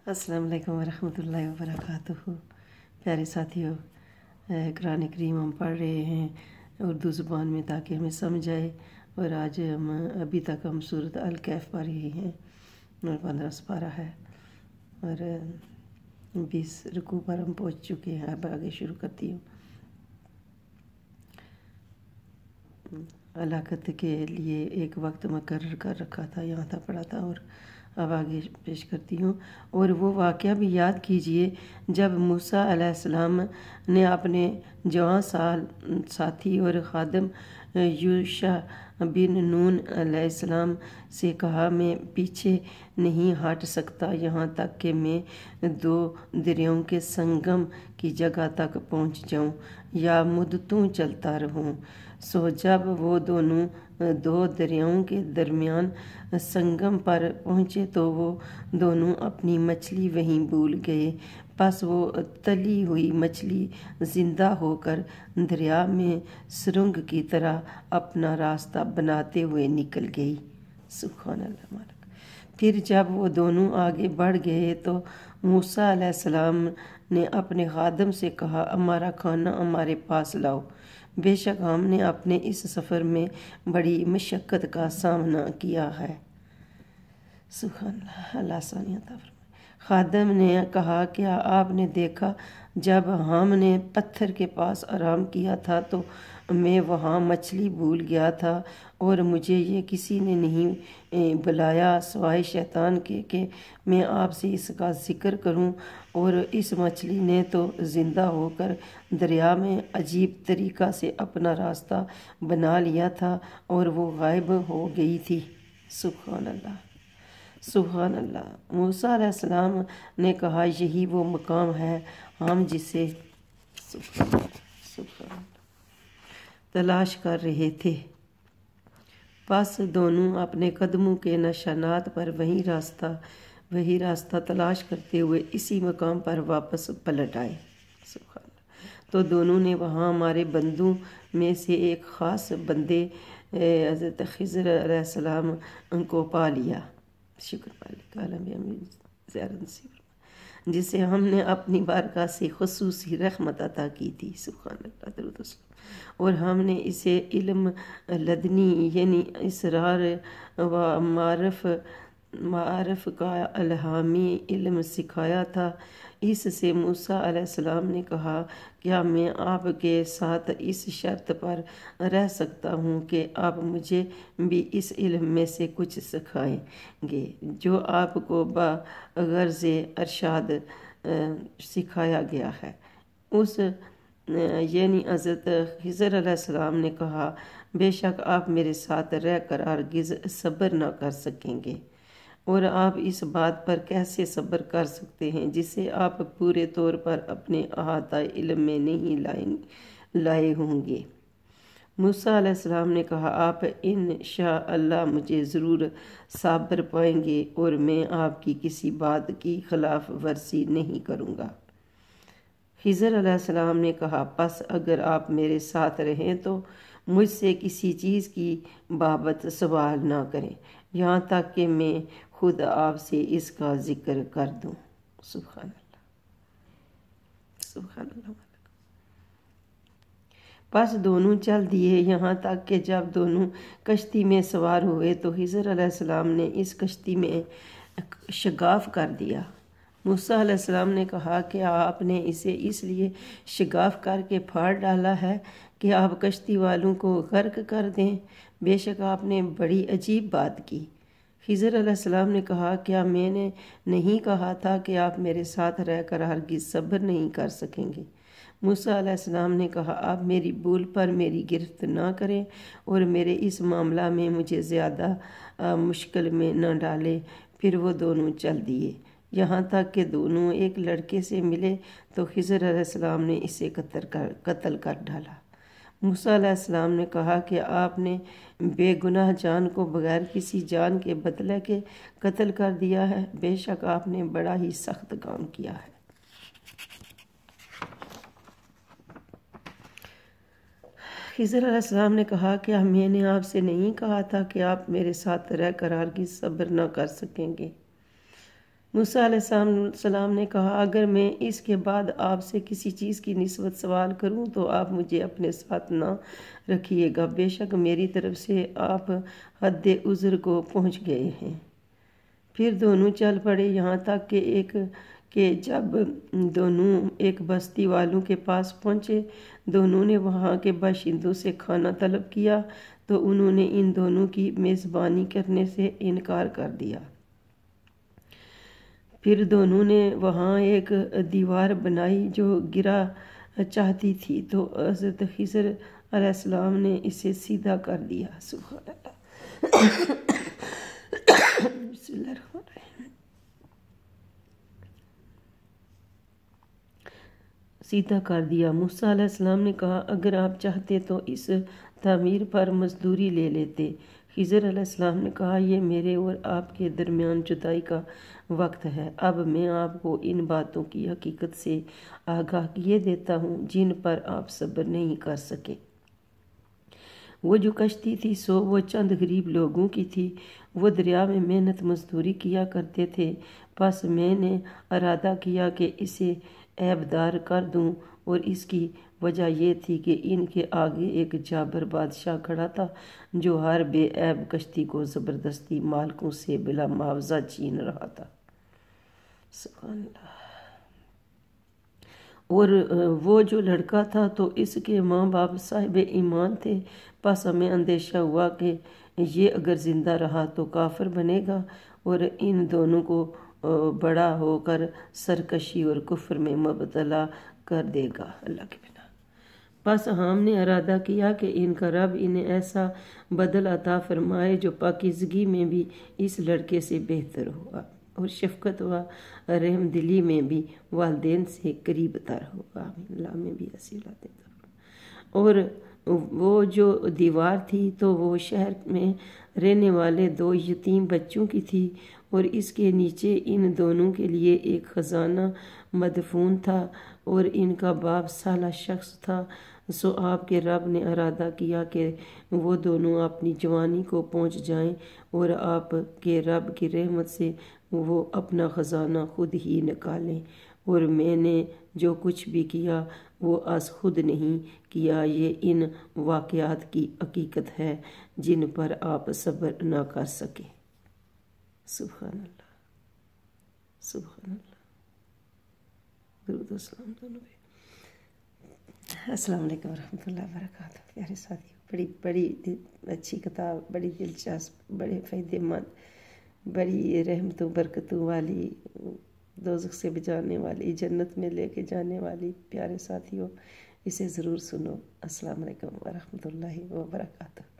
السلام علیکم ورحمۃ اللہ وبرکاتہ۔ پیارے ساتھیوں، قرآن کریم ہم پڑھ رہے ہیں اردو زبان میں تاکہ ہمیں سمجھ آئے، اور آج ہم ابھی تک ہم سورۃ الکہف پڑھ رہے ہیں اور 15 سپارہ ہے اور 20 رکوع پر ہم پہنچ چکے ہیں۔ اب آگے شروع کرتی ہوں۔ ہلاکت کے لیے ایک وقت مقرر کر رکھا تھا، یہاں تک پڑھا تھا، اور اب آگے پیش کرتی ہوں۔ اور وہ واقعہ بھی یاد کیجئے جب موسیٰ علیہ السلام نے اپنے جوان ساتھی اور خادم یوشع بن نون علیہ السلام سے کہا، میں پیچھے نہیں ہٹ سکتا یہاں تک کہ میں 2 دریاؤں کے سنگم کی جگہ تک پہنچ جاؤں یا مدتوں چلتا رہوں۔ سو جب وہ دونوں 2 دریاؤں کے درمیان سنگم پر پہنچے تو وہ دونوں اپنی مچھلی وہیں بھول گئے۔ پس وہ تلی ہوئی مچھلی زندہ ہو کر دریا میں سرنگ کی طرح اپنا راستہ بناتے ہوئے نکل گئی۔ سبحان اللہ مالک۔ پھر جب وہ دونوں آگے بڑھ گئے تو موسیٰ علیہ السلام نے اپنے خادم سے کہا، ہمارا کھانا ہمارے پاس لاؤ، بے شک ہم نے اپنے اس سفر میں بڑی مشقت کا سامنا کیا ہے۔ سبحان اللہ، اللہ آسانی عطا فرمائے۔ خادم نے کہا، کیا آپ نے دیکھا جب ہم نے پتھر کے پاس آرام کیا تھا تو میں وہاں مچھلی بھول گیا تھا، اور مجھے یہ کسی نے نہیں بلایا سوائے شیطان کے کہ میں آپ سے اس کا ذکر کروں، اور اس مچھلی نے تو زندہ ہو کر دریا میں عجیب طریقہ سے اپنا راستہ بنا لیا تھا اور وہ غائب ہو گئی تھی۔ سبحان اللہ، سبحان اللہ۔ موسیٰ علیہ السلام نے کہا، یہی وہ مقام ہے ہم جسے تلاش کر رہے تھے۔ پس دونوں اپنے قدموں کے نشانات پر وہی راستہ تلاش کرتے ہوئے اسی مقام پر واپس پلٹ آئے۔ سبحان اللہ۔ تو دونوں نے وہاں ہمارے بندوں میں سے ایک خاص بندے حضرت خضر علیہ السلام کو پا لیا، شکر مالک عالم زیارت نصیب، جسے ہم نے اپنی بارگاہ سے خصوصی رحمت عطا کی تھی۔ سبحان اللہ، درود و سلام۔ اور ہم نے اسے علم لدنی یعنی اسرار و معارف کا الہامی علم سکھایا تھا۔ اس سے موسیٰ علیہ السلام نے کہا، کیا میں آپ کے ساتھ اس شرط پر رہ سکتا ہوں کہ آپ مجھے بھی اس علم میں سے کچھ سکھائیں گے جو آپ کو بغرض ارشاد سکھایا گیا ہے؟ یعنی حضرت خضر علیہ السلام نے کہا، بے شک آپ میرے ساتھ رہ کر ہرگز صبر نہ کر سکیں گے، اور آپ اس بات پر کیسے صبر کر سکتے ہیں جسے آپ پورے طور پر اپنے احاطہ علم میں نہیں لائے ہوں گے؟ موسیٰ علیہ السلام نے کہا، آپ انشاءاللہ مجھے ضرور صابر پائیں گے اور میں آپ کی کسی بات کی خلاف ورزی نہیں کروں گا۔ خضر علیہ السلام نے کہا، پس اگر آپ میرے ساتھ رہیں تو مجھ سے کسی چیز کی بابت سوال نہ کریں یہاں تک کہ میں خود آپ سے اس کا ذکر کر دوں۔ سبحان اللہ، سبحان اللہ۔ پس دونوں چل دیے یہاں تک کہ جب دونوں کشتی میں سوار ہوئے تو خضر علیہ السلام نے اس کشتی میں شگاف کر دیا۔ موسیٰ علیہ السلام نے کہا کہ آپ نے اسے اس لیے شگاف کر کے پھاڑ ڈالا ہے کہ آپ کشتی والوں کو غرق کر دیں؟ بے شک آپ نے بڑی عجیب بات کی۔ خضر علیہ السلام نے کہا، کیا میں نے نہیں کہا تھا کہ آپ میرے ساتھ رہ کر ہرگز صبر نہیں کر سکیں گے؟ موسیٰ علیہ السلام نے کہا، آپ میری بھول پر میری گرفت نہ کریں اور میرے اس معاملہ میں مجھے زیادہ مشکل میں نہ ڈالیں۔ پھر وہ دونوں چل دیے یہاں تک کہ دونوں ایک لڑکے سے ملے تو خضر علیہ السلام نے اسے قتل کر ڈالا۔ موسیٰ علیہ السلام نے کہا کہ آپ نے بے گناہ جان کو بغیر کسی جان کے بدلے کے قتل کر دیا ہے، بے شک آپ نے بڑا ہی سخت کام کیا ہے۔ خضر علیہ السلام نے کہا، کیا میں نے آپ سے نہیں کہا تھا کہ آپ میرے ساتھ رہ کر ہرگز صبر نہ کر سکیں گے؟ موسیٰ علیہ السلام نے کہا اگر میں اس کے بعد آپ سے کسی چیز کی نسبت سوال کروں تو آپ مجھے اپنے ساتھ نہ رکھیے گا، بے شک میری طرف سے آپ حد عذر کو پہنچ گئے ہیں۔ پھر دونوں چل پڑے یہاں تک کہ جب دونوں ایک بستی والوں کے پاس پہنچے، دونوں نے وہاں کے باشندوں سے کھانا طلب کیا تو انہوں نے ان دونوں کی میزبانی کرنے سے انکار کر دیا۔ پھر دونوں نے وہاں ایک دیوار بنائی جو گرا چاہتی تھی تو حضرت خضر علیہ السلام نے اسے سیدھا کر دیا۔ سبحان اللہ۔ بسم اللہ الرحمن الرحیم۔ سیدھا کر دیا۔ موسیٰ علیہ السلام نے کہا اگر آپ چاہتے تو اس تعمیر پر مزدوری لے لیتے۔ خضر علیہ السلام نے کہا یہ میرے اور آپ کے درمیان جدائی کا وقت ہے، اب میں آپ کو ان باتوں کی حقیقت سے آگاہ کیے دیتا ہوں جن پر آپ صبر نہیں کر سکے۔ وہ جو کشتی تھی سو وہ چند غریب لوگوں کی تھی، وہ دریا میں محنت مزدوری کیا کرتے تھے، پس میں نے ارادہ کیا کہ اسے عیبدار کر دوں، اور اس کی وجہ یہ تھی کہ ان کے آگے ایک جابر بادشاہ کھڑا تھا جو ہر بے عیب کشتی کو زبردستی مالکوں سے بلا معاوضہ چھین رہا تھا۔ سبحان اللہ۔ اور وہ جو لڑکا تھا تو اس کے ماں باپ صاحب ایمان تھے، پس ہمیں اندیشہ ہوا کہ یہ اگر زندہ رہا تو کافر بنے گا اور ان دونوں کو بڑا ہو کر سرکشی اور کفر میں مبتلا کر دے گا۔ اللہ کے بنا پس ہم نے ارادہ کیا کہ ان کا رب انہیں ایسا بدل عطا فرمائے جو پاکیزگی میں بھی اس لڑکے سے بہتر ہوا اور شفقت و رحم دلی میں بھی والدین سے قریب تر ہوگا۔ اللہ میں بھی ایسی اولاد عطا فرما۔ اور وہ جو دیوار تھی تو وہ شہر میں رہنے والے 2 یتیم بچوں کی تھی، اور اس کے نیچے ان دونوں کے لیے ایک خزانہ مدفون تھا، اور ان کا باپ سالہ شخص تھا۔ سو آپ کے رب نے ارادہ کیا کہ وہ دونوں اپنی جوانی کو پہنچ جائیں اور آپ کے رب کی رحمت سے وہ اپنا خزانہ خود ہی نکالیں، اور میں نے جو کچھ بھی کیا وہ از خود نہیں کیا، یہ ان واقعات کی حقیقت ہے جن پر آپ صبر نہ کر سکے۔ سبحان اللہ، سبحان اللہ۔ درود و سلام دونوں پہ۔ السلام علیکم ورحمۃ اللہ وبرکاتہ۔ پیارے ساتھیوں، بڑی اچھی کتاب، بڑی دلچسپ، بڑے فائدے مند، بڑی رحمتوں برکتوں والی، دوزخ سے بچانے والی، جنت میں لے کے جانے والی۔ پیارے ساتھیوں، اسے ضرور سنو۔ السلام علیکم ورحمۃ اللہ وبرکاتہ۔